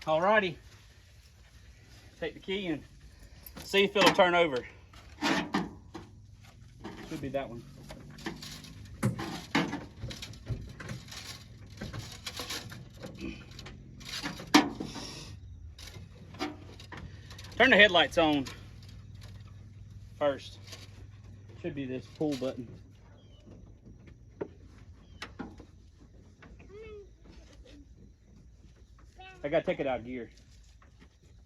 Alrighty, take the key and see if it'll turn over. Should be that one. Turn the headlights on first. Should be this pull button. I gotta take it out of gear.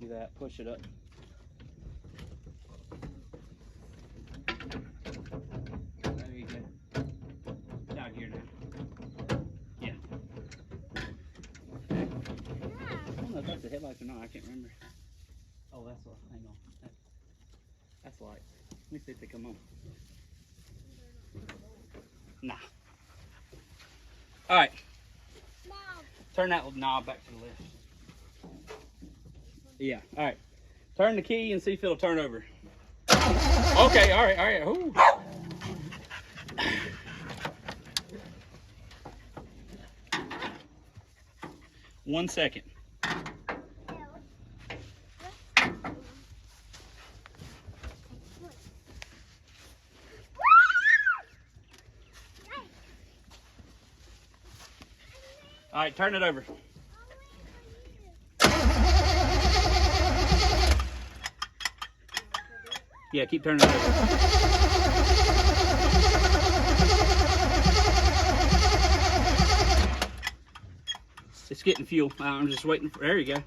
Do that, push it up. There you go. It's out of gear now. Yeah. I don't know if that's the headlights or not, I can't remember. Oh, that's what, hang on. That's light. Let me see if they come on. Nah. Alright. Turn that knob back to the left. Yeah, alright. Turn the key and see if it'll turn over. Okay, alright. Ooh. 1 second. Alright, turn it over. Yeah, keep turning it over. It's getting fuel. I'm just waiting for, there you go.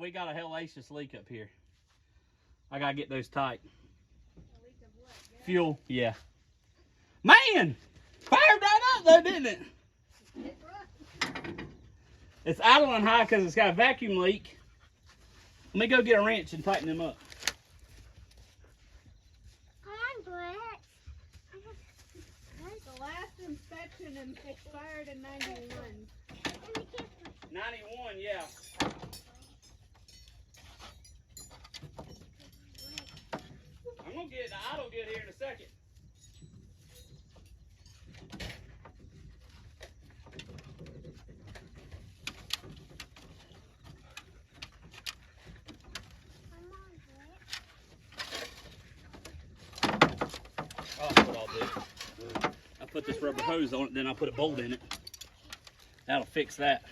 We got a hellacious leak up here. I gotta get those tight. A leak of what? Gas? Fuel, yeah. Man! Fired right up though, didn't it? It's idling high because it's got a vacuum leak. Let me go get a wrench and tighten them up. Come on, Brett. The last inspection expired in 91. 91, yeah. I'm gonna get the idle good here in a second. Oh, that's what I'll do. I'll put this rubber hose on it, then I'll put a bolt in it. That'll fix that.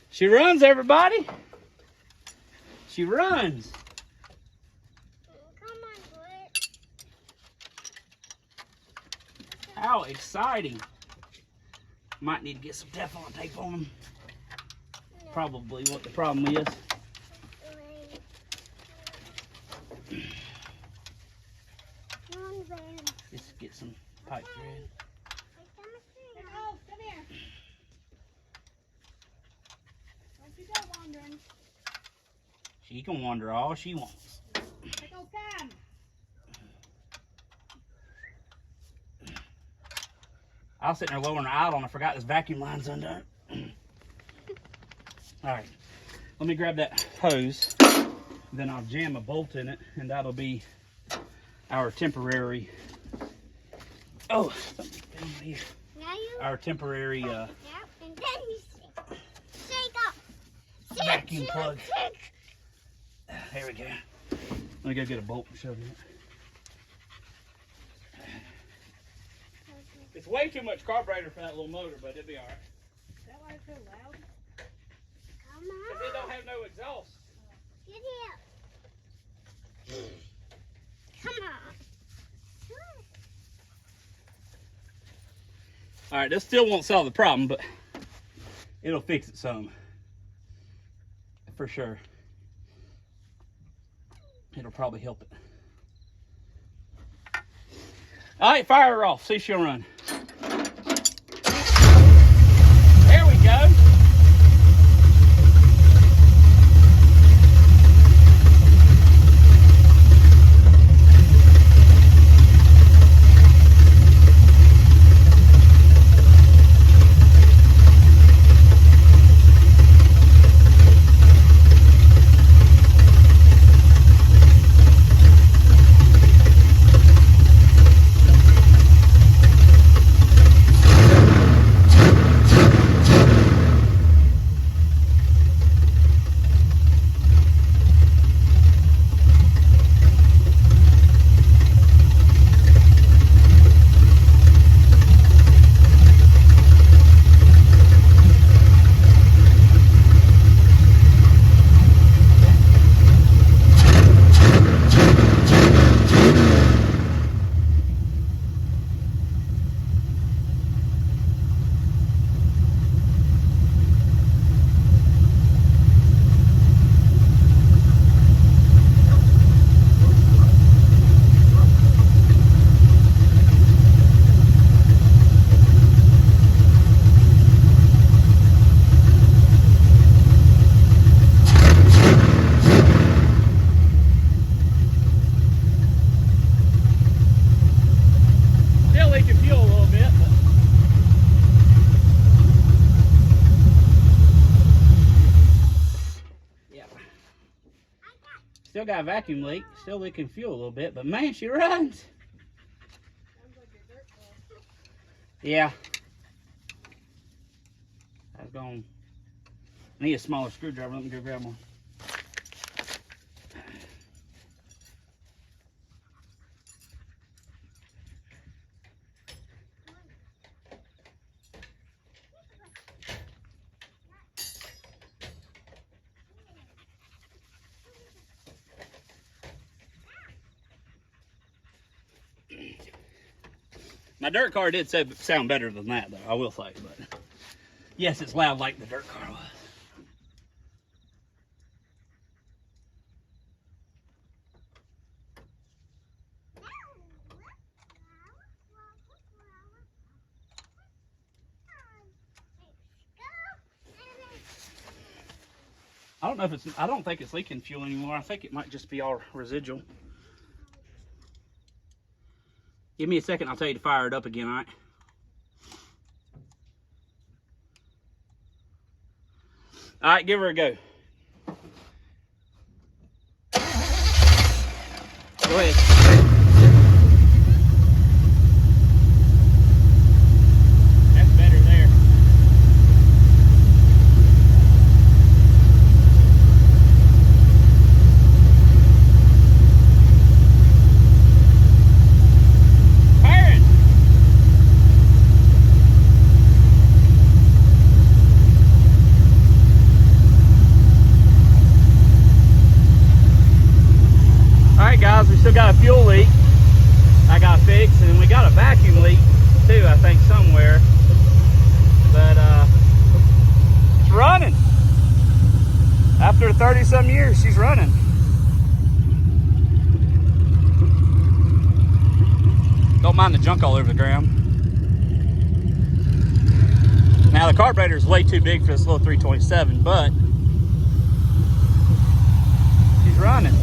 She runs, everybody. She runs. How exciting. Might need to get some Teflon tape on them. No. Probably what the problem is. Just get some pipe thread. Oh, come here. Don't you go wandering. She can wander all she wants. Take old time. I was sitting there lowering the idle and I forgot this vacuum line's undone. Alright, let me grab that hose, then I'll jam a bolt in it, and that'll be our temporary, oh, something's down here. Our temporary and then you shake up. Vacuum plug. There we go. Let me go get a bolt and shove it. It's way too much carburetor for that little motor, but it'll be all right. Is that why it's so loud? Come Because on. it don't have no exhaust. Get here. Come on. All right, this still won't solve the problem, but it'll fix it some. For sure. It'll probably help it. All right, fire her off. See if she'll run. There we go. Still got a vacuum leak, still leaking fuel a little bit, but man, she runs. Sounds like a dirt ball. Yeah. I was going, I need a smaller screwdriver. Let me go grab one. My dirt car did sound better than that, though, I will say. But yes, it's loud like the dirt car was. I don't know if it's, I don't think it's leaking fuel anymore. I think it might just be all residual. Give me a second, I'll tell you to fire it up again, all right? All right, give her a go. Go ahead. That's better there. We still got a fuel leak I got fixed, and we got a vacuum leak too, I think, somewhere. But it's running. After 30-some years, she's running. Don't mind the junk all over the ground. Now the carburetor is way too big for this little 327, but she's running.